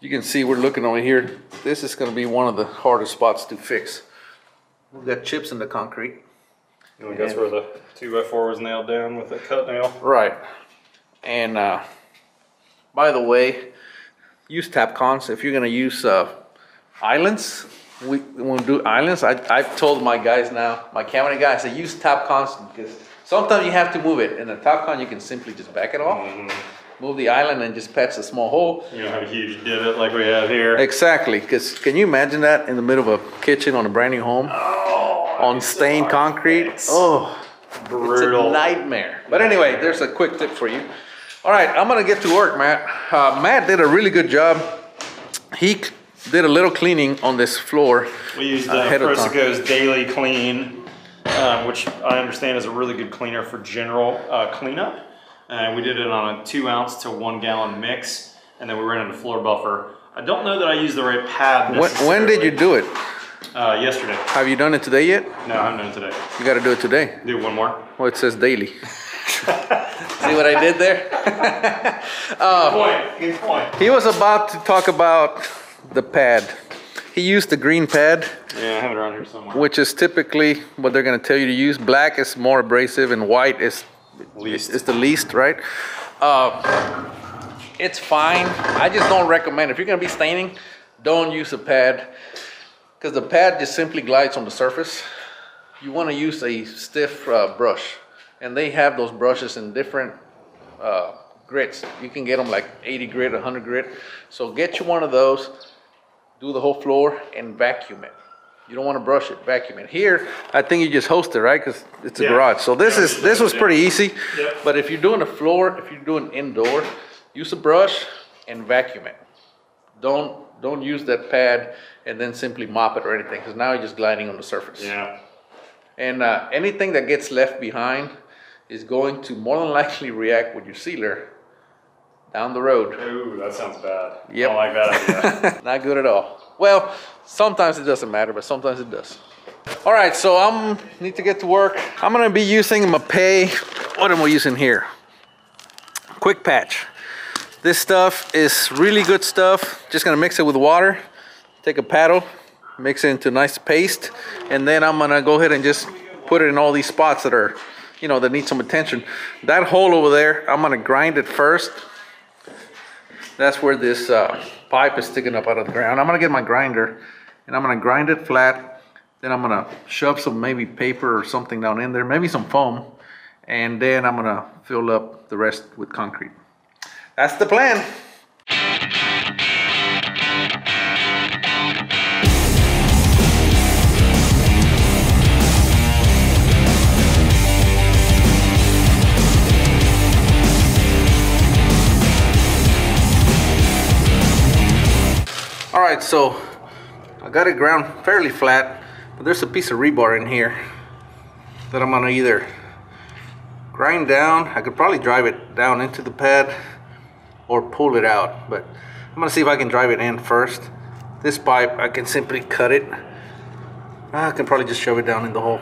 You can see we're looking over here. This is going to be one of the hardest spots to fix. We've got chips in the concrete. And that's where the 2x4 was nailed down with a cut nail. Right. And by the way, use Tapcons. If you're going to use islands, we want to do islands. I've told my guys now, my cabinet guys, I use Tapcons because sometimes you have to move it. In a Tapcon, you can simply just back it off, move the island, and just patch the small hole. You don't have a huge divot like we have here. Exactly. Because can you imagine that in the middle of a kitchen on a brand new home? On stained concrete? Oh, brutal. It's a nightmare. But anyway, there's a quick tip for you. All right, I'm gonna get to work, Matt. Matt did a really good job. He did a little cleaning on this floor. We used Persico's Daily Clean, which I understand is a really good cleaner for general cleanup. And we did it on a 2 ounce to 1 gallon mix, and then we ran it a floor buffer. I don't know that I used the right pad necessarily. When did you do it? Yesterday. Have you done it today yet? No, I haven't done it today. You got to do it today. Do one more. Well, it says daily. See what I did there? Good point. He was about to talk about the pad. He used the green pad. Yeah, I have it around here somewhere. Which is typically what they're going to tell you to use. Black is more abrasive and white is the least, right? It's fine. I just don't recommend. If you're going to be staining, don't use a pad. Because the pad just simply glides on the surface. You want to use a stiff brush. And they have those brushes in different grits. You can get them like 80 grit, 100 grit. So get you one of those, do the whole floor, and vacuum it. You don't want to brush it, vacuum it. Here, I think you just hose it, right? Because it's a garage. So this was pretty easy. Yep. But if you're doing a floor, if you're doing indoor, use a brush and vacuum it. Don't use that pad and then simply mop it or anything, because now you're just gliding on the surface. Yeah. And anything that gets left behind is going to more than likely react with your sealer down the road. Ooh, that sounds bad. Yep. I don't like that idea. Not good at all. Well, sometimes it doesn't matter, but sometimes it does. All right, so I need to get to work. I'm gonna be using Mapei. What am I using here? Quick Patch. This stuff is really good stuff. Just gonna mix it with water. Take a paddle, mix it into a nice paste, and then I'm gonna go ahead and just put it in all these spots that are, you know, that need some attention. That hole over there, I'm gonna grind it first. That's where this pipe is sticking up out of the ground. I'm gonna get my grinder and I'm gonna grind it flat. Then I'm gonna shove some maybe paper or something down in there, maybe some foam, and then I'm gonna fill up the rest with concrete. That's the plan. All right, so I got it ground fairly flat, but there's a piece of rebar in here that I'm gonna either grind down. I could probably drive it down into the pad or pull it out, but I'm gonna see if I can drive it in first. This pipe, I can simply cut it. I can probably just shove it down in the hole.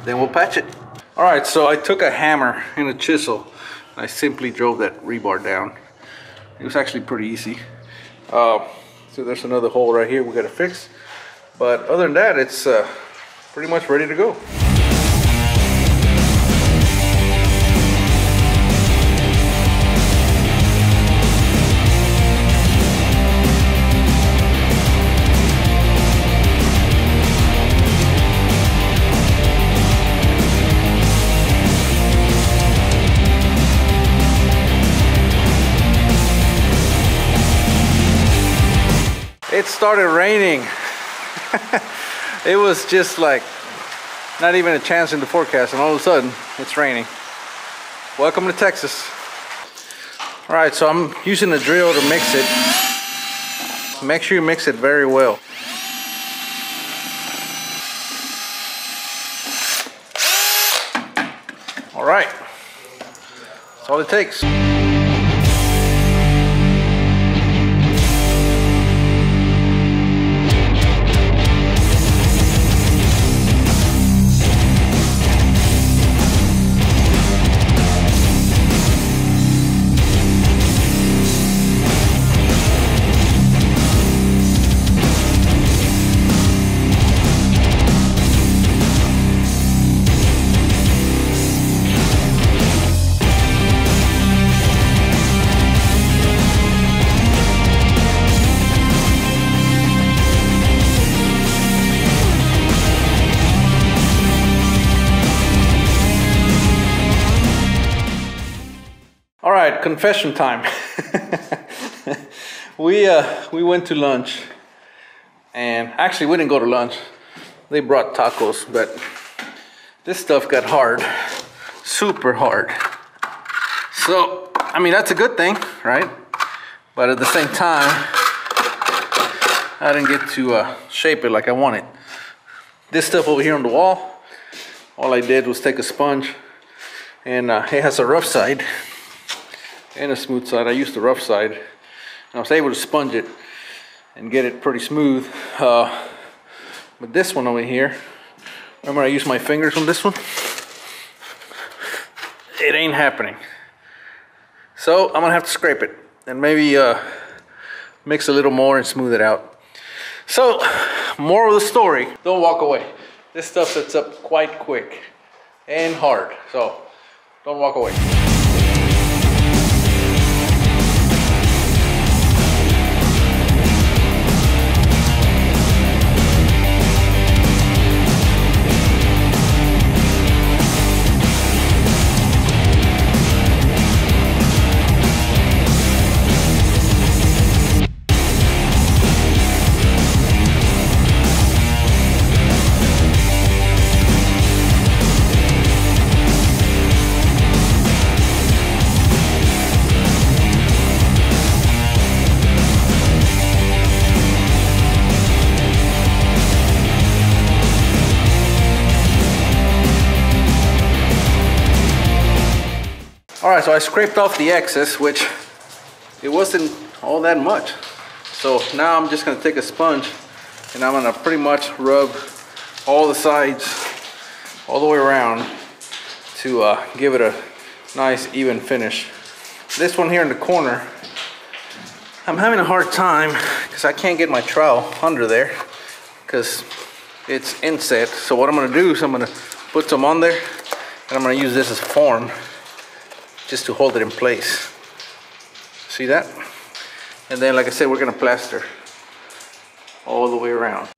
Then we'll patch it. All right, so I took a hammer and a chisel. I simply drove that rebar down. It was actually pretty easy. So there's another hole right here we gotta fix. But other than that, it's pretty much ready to go. It started raining. It was just like not even a chance in the forecast, and all of a sudden it's raining. Welcome to Texas. All right, so I'm using a drill to mix it. Make sure you mix it very well. All right, that's all it takes. right, confession time. We went to lunch, and actually we didn't go to lunch. They brought tacos, but this stuff got hard, super hard. So, I mean, that's a good thing, right? But at the same time, I didn't get to shape it like I wanted. This stuff over here on the wall, all I did was take a sponge, and it has a rough side and a smooth side. I used the rough side, and I was able to sponge it and get it pretty smooth. But this one over here, remember I used my fingers on this one? It ain't happening. So I'm gonna have to scrape it and maybe mix a little more and smooth it out. So, moral of the story, don't walk away. This stuff sets up quite quick and hard, so don't walk away. Alright, so I scraped off the excess, which it wasn't all that much. So now I'm just going to take a sponge and I'm going to pretty much rub all the sides all the way around to give it a nice even finish. This one here in the corner, I'm having a hard time because I can't get my trowel under there because it's inset. So what I'm going to do is I'm going to put some on there and I'm going to use this as a form just to hold it in place. See that? And then, like I said, we're gonna plaster all the way around.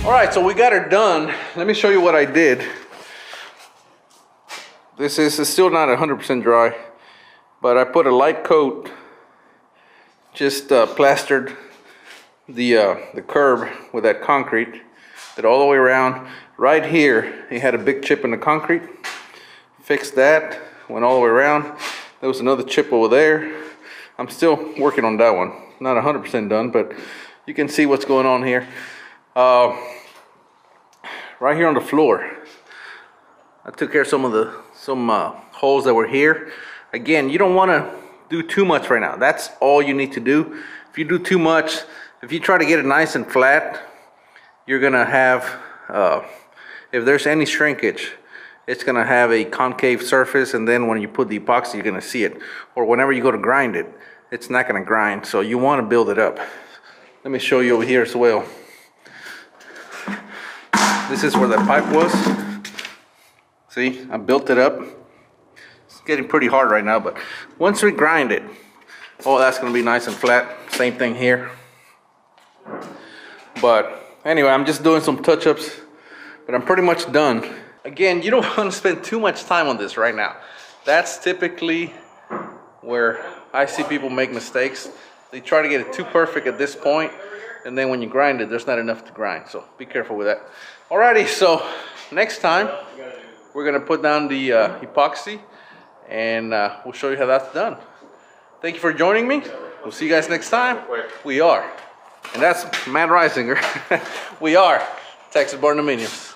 Alright, so we got her done. Let me show you what I did. This is still not 100% dry, but I put a light coat, just plastered the curb with that concrete, did all the way around. Right here, it had a big chip in the concrete. Fixed that, went all the way around. There was another chip over there. I'm still working on that one. Not 100% done, but you can see what's going on here. Right here on the floor, I took care of some holes that were here. Again, you don't want to do too much right now. That's all you need to do. If you do too much, if you try to get it nice and flat, you're gonna have, if there's any shrinkage, it's gonna have a concave surface, and then when you put the epoxy, you're gonna see it. Or whenever you go to grind it, it's not gonna grind. So you want to build it up. Let me show you over here as well. This is where the pipe was. See, I built it up. It's getting pretty hard right now, but once we grind it, oh, that's gonna be nice and flat. Same thing here. But anyway, I'm just doing some touch-ups, but I'm pretty much done. Again, you don't want to spend too much time on this right now. That's typically where I see people make mistakes. They try to get it too perfect at this point, and then when you grind it, there's not enough to grind. So be careful with that. Alrighty, so next time we're gonna put down the epoxy, and we'll show you how that's done. Thank you for joining me. We'll see you guys next time. We are, and that's Matt Reisinger. We are Texas Barndominiums.